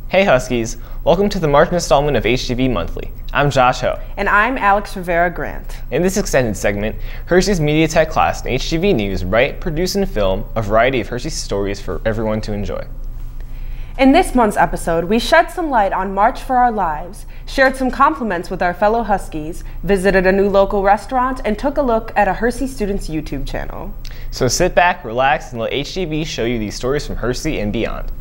Hey Huskies, welcome to the March installment of HTV Monthly. I'm Josh Ho. And I'm Alex Rivera Grant. In this extended segment, Hersey's Media Tech class and HTV News write, produce, and film a variety of Hersey stories for everyone to enjoy. In this month's episode, we shed some light on March for Our Lives, shared some compliments with our fellow Huskies, visited a new local restaurant, and took a look at a Hersey student's YouTube channel. So sit back, relax, and let HTV show you these stories from Hersey and beyond.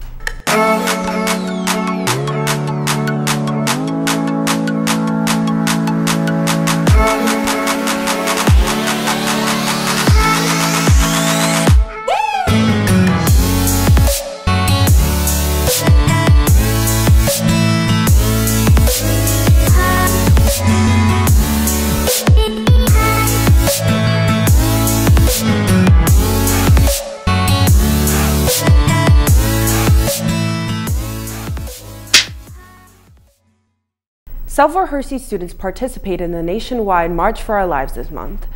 Several Hersey students participated in the nationwide March for Our Lives this month.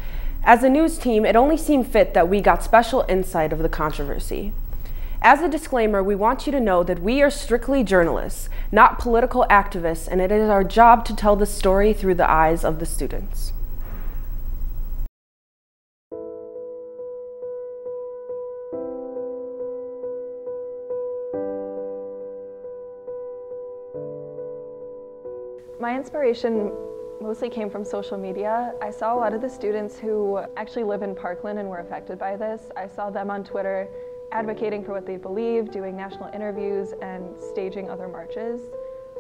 As a news team, it only seemed fit that we got special insight of the controversy. As a disclaimer, we want you to know that we are strictly journalists, not political activists, and it is our job to tell the story through the eyes of the students. My inspiration mostly came from social media. I saw a lot of the students who actually live in Parkland and were affected by this. I saw them on Twitter advocating for what they believe, doing national interviews, and staging other marches.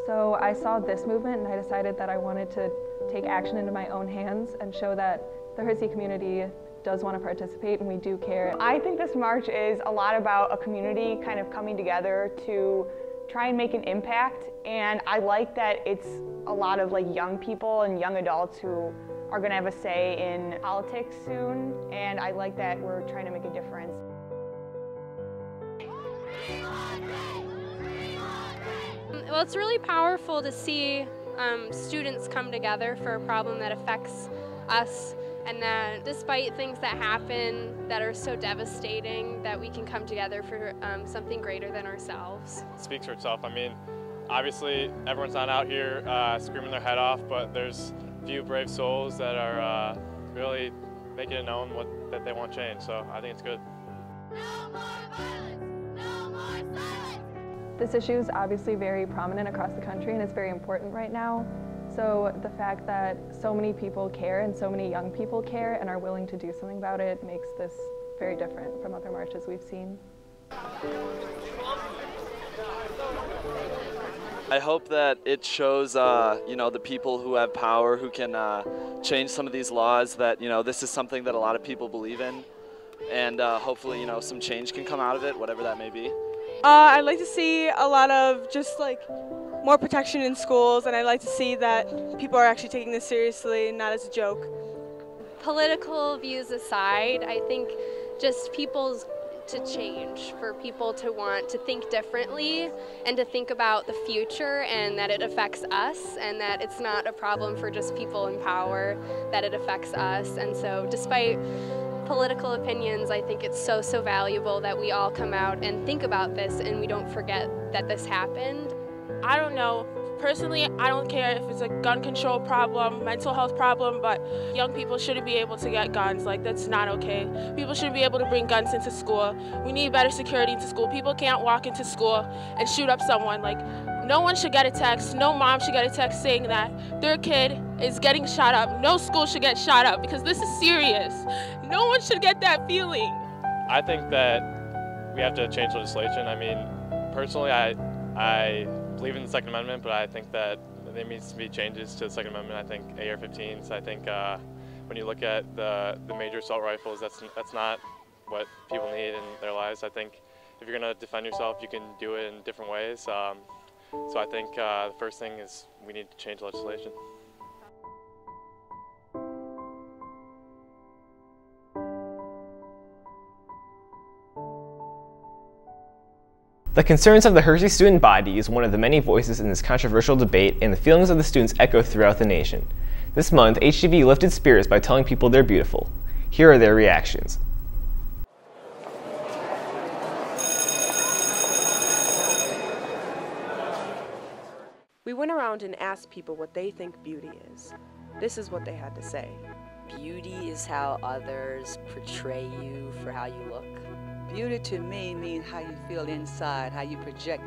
So I saw this movement and I decided that I wanted to take action into my own hands and show that the Hersey community does want to participate and we do care. I think this march is a lot about a community kind of coming together to try and make an impact, and I like that it's a lot of young people and young adults who are going to have a say in politics soon, and I like that we're trying to make a difference. Well, it's really powerful to see students come together for a problem that affects us, and that despite things that happen that are so devastating, that we can come together for something greater than ourselves. It speaks for itself. I mean, obviously everyone's not out here screaming their head off, but there's a few brave souls that are really making it known that they want change, so I think it's good. No more violence! No more silence! This issue is obviously very prominent across the country and it's very important right now. So the fact that so many people care and so many young people care and are willing to do something about it makes this very different from other marches we've seen. I hope that it shows, the people who have power, who can change some of these laws, that, this is something that a lot of people believe in, and hopefully, some change can come out of it, whatever that may be. I'd like to see a lot of just more protection in schools, and I'd like to see that people are actually taking this seriously, not as a joke. Political views aside, I think just people's to change, for people to want to think differently and to think about the future and that it affects us and that it's not a problem for just people in power, that it affects us. And so despite political opinions, I think it's so valuable that we all come out and think about this and we don't forget that this happened. I don't know. Personally, I don't care if it's a gun control problem, mental health problem, but young people shouldn't be able to get guns. That's not okay. People shouldn't be able to bring guns into school. We need better security into school. People can't walk into school and shoot up someone. No one should get a text, no mom should get a text saying that their kid is getting shot up. No school should get shot up because this is serious. No one should get that feeling. I think that we have to change legislation. I mean, personally, I believe in the Second Amendment, but I think that there needs to be changes to the Second Amendment. I think AR-15s, I think when you look at the major assault rifles, that's not what people need in their lives. I think if you're going to defend yourself, you can do it in different ways. So I think the first thing is we need to change legislation. The concerns of the Hersey student body is one of the many voices in this controversial debate, and the feelings of the students echo throughout the nation. This month, HTV lifted spirits by telling people they're beautiful. Here are their reactions. We went around and asked people what they think beauty is. This is what they had to say. Beauty is how others portray you for how you look. Beauty to me means how you feel inside, how you project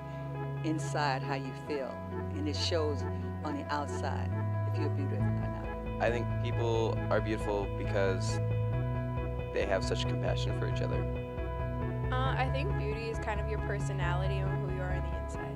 inside how you feel. And it shows on the outside if you're beautiful or not. I think people are beautiful because they have such compassion for each other. I think beauty is kind of your personality and who you are on the inside.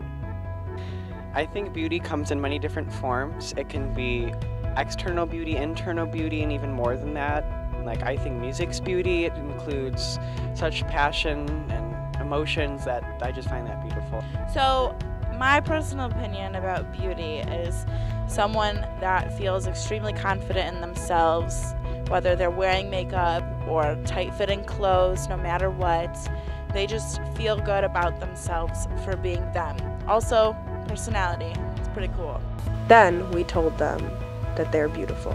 I think beauty comes in many different forms. It can be external beauty, internal beauty, and even more than that. Like, I think music's beauty, it includes such passion and emotions that I just find that beautiful. So my personal opinion about beauty is someone that feels extremely confident in themselves, whether they're wearing makeup or tight-fitting clothes, no matter what. They just feel good about themselves for being them. Also, personality. It's pretty cool. Then we told them that they're beautiful.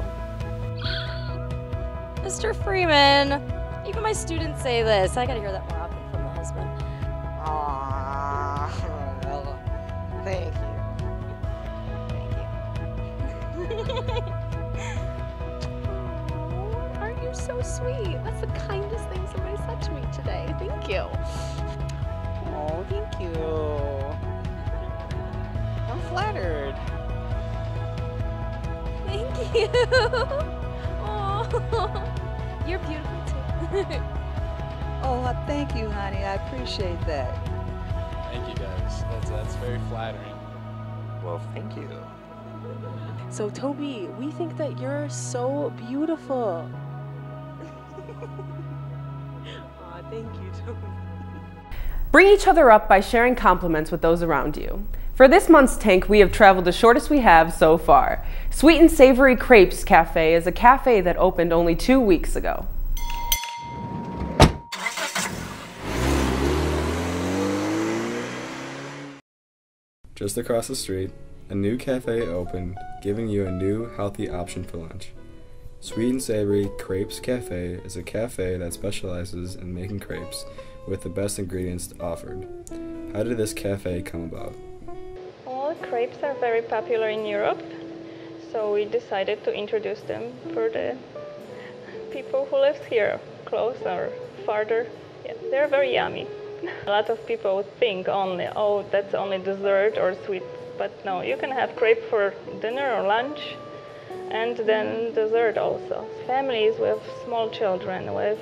Mr. Freeman, even my students say this. I gotta hear that more often from the husband. Aww, thank you. Oh, aren't you so sweet? That's the kindest thing somebody said to me today. Thank you. Oh, thank you. I'm flattered. Thank you. Oh, you're beautiful too. Oh, well, thank you, honey. I appreciate that. Thank you guys. That's very flattering. Well, thank you. So Toby, we think that you're so beautiful. Aw, thank you, Toby. Bring each other up by sharing compliments with those around you. For this month's tank, we have traveled the shortest we have so far. Sweet and Savory Crepes Cafe is a cafe that opened only 2 weeks ago. Just across the street, a new cafe opened, giving you a new, healthy option for lunch. Sweet and Savory Crepes Cafe is a cafe that specializes in making crepes with the best ingredients offered. How did this cafe come about? Well, crepes are very popular in Europe, so we decided to introduce them for the people who live here, close or farther. Yeah, they're very yummy. A lot of people think only, oh, that's only dessert or sweet, but no, you can have crepe for dinner or lunch, and then dessert also. Families with small children, with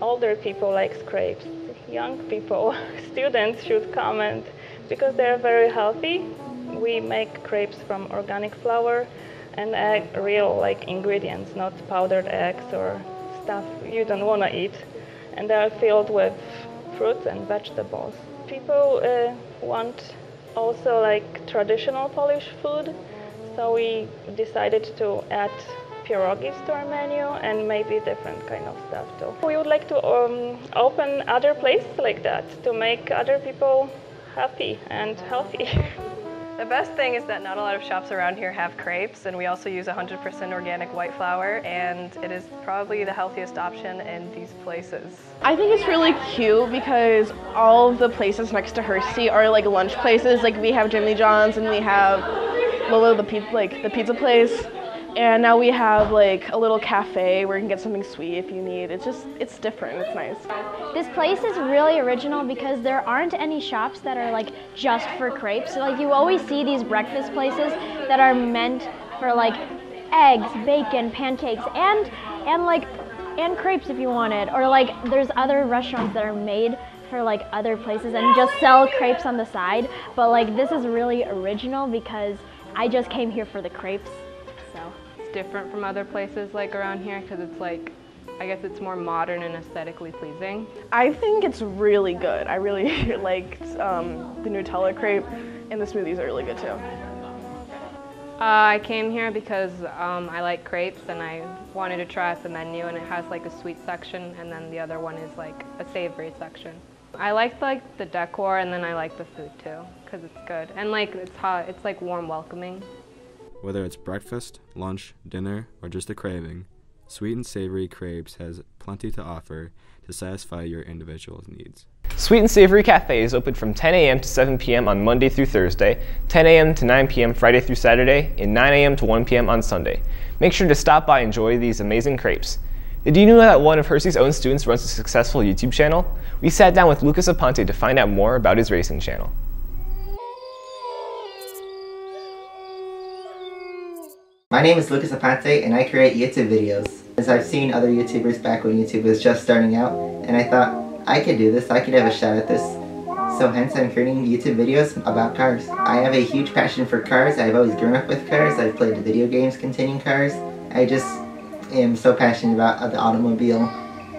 older people like crepes. Young people, students should come, and because they're very healthy, we make crepes from organic flour and real ingredients, not powdered eggs or stuff you don't want to eat. And they are filled with fruits and vegetables. People want also traditional Polish food, so we decided to add pierogies to our menu and maybe different kind of stuff too. We would like to open other places like that to make other people happy and healthy. The best thing is that not a lot of shops around here have crepes, and we also use 100% organic white flour, and it is probably the healthiest option in these places. I think it's really cute because all of the places next to Hersey are lunch places. We have Jimmy John's and we have Lolo the pizza place. And now we have a little cafe where you can get something sweet if you need. It's different, it's nice. This place is really original because there aren't any shops that are just for crepes. So you always see these breakfast places that are meant for eggs, bacon, pancakes, and crepes if you want it. Or there's other restaurants that are made for other places and just sell crepes on the side. But this is really original because I just came here for the crepes. It's different from other places around here because it's I guess it's more modern and aesthetically pleasing. I think it's really good. I really liked the Nutella crepe, and the smoothies are really good too. I came here because I like crepes and I wanted to try out the menu, and it has a sweet section and then the other one is a savory section. I like the decor, and then I like the food too because it's good and it's hot. It's warm, welcoming. Whether it's breakfast, lunch, dinner, or just a craving, Sweet and Savory Crepes has plenty to offer to satisfy your individual needs. Sweet and Savory Cafe is open from 10 a.m. to 7 p.m. on Monday through Thursday, 10 a.m. to 9 p.m. Friday through Saturday, and 9 a.m. to 1 p.m. on Sunday. Make sure to stop by and enjoy these amazing crepes. Did you know that one of Hersey's own students runs a successful YouTube channel? We sat down with Lucas Aponte to find out more about his racing channel. My name is Lucas Aponte and I create YouTube videos. As I've seen other YouTubers back when YouTube was just starting out, and I thought, I could do this, I could have a shot at this. So hence I'm creating YouTube videos about cars. I have a huge passion for cars. I've always grown up with cars. I've played video games containing cars. I just am so passionate about the automobile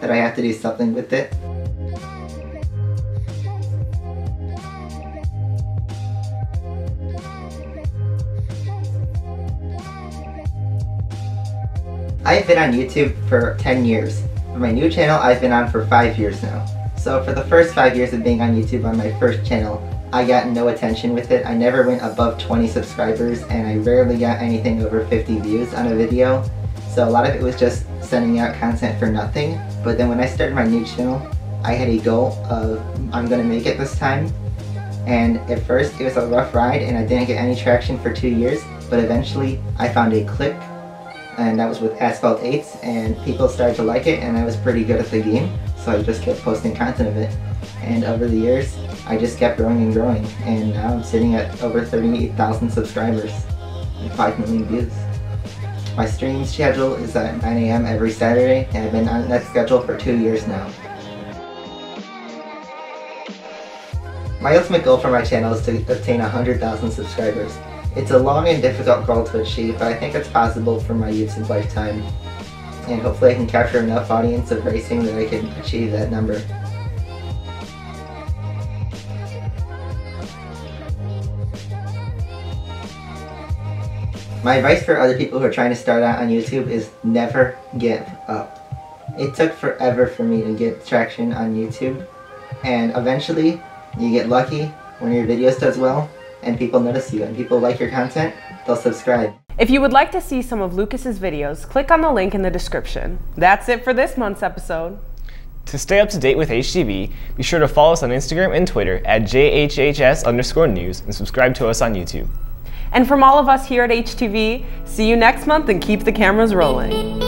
that I have to do something with it. I've been on YouTube for 10 years. For my new channel, I've been on for 5 years now. So for the first 5 years of being on YouTube on my first channel, I got no attention with it. I never went above 20 subscribers and I rarely got anything over 50 views on a video. So a lot of it was just sending out content for nothing. But then when I started my new channel, I had a goal of I'm gonna make it this time. And at first it was a rough ride and I didn't get any traction for 2 years, but eventually I found a click, and that was with Asphalt 8s, and people started to like it and I was pretty good at the game. So I just kept posting content of it. And over the years, I just kept growing and growing. And now I'm sitting at over 38,000 subscribers and 5 million views. My stream schedule is at 9 a.m. every Saturday, and I've been on that schedule for 2 years now. My ultimate goal for my channel is to obtain 100,000 subscribers. It's a long and difficult goal to achieve, but I think it's possible for my YouTube lifetime. And hopefully I can capture enough audience of racing that I can achieve that number. My advice for other people who are trying to start out on YouTube is never give up. It took forever for me to get traction on YouTube, and eventually you get lucky when your videos does well and people notice you and people like your content, they'll subscribe. If you would like to see some of Lucas's videos, click on the link in the description. That's it for this month's episode. To stay up to date with HTV, be sure to follow us on Instagram and Twitter at JHHS_news and subscribe to us on YouTube. And from all of us here at HTV, see you next month and keep the cameras rolling.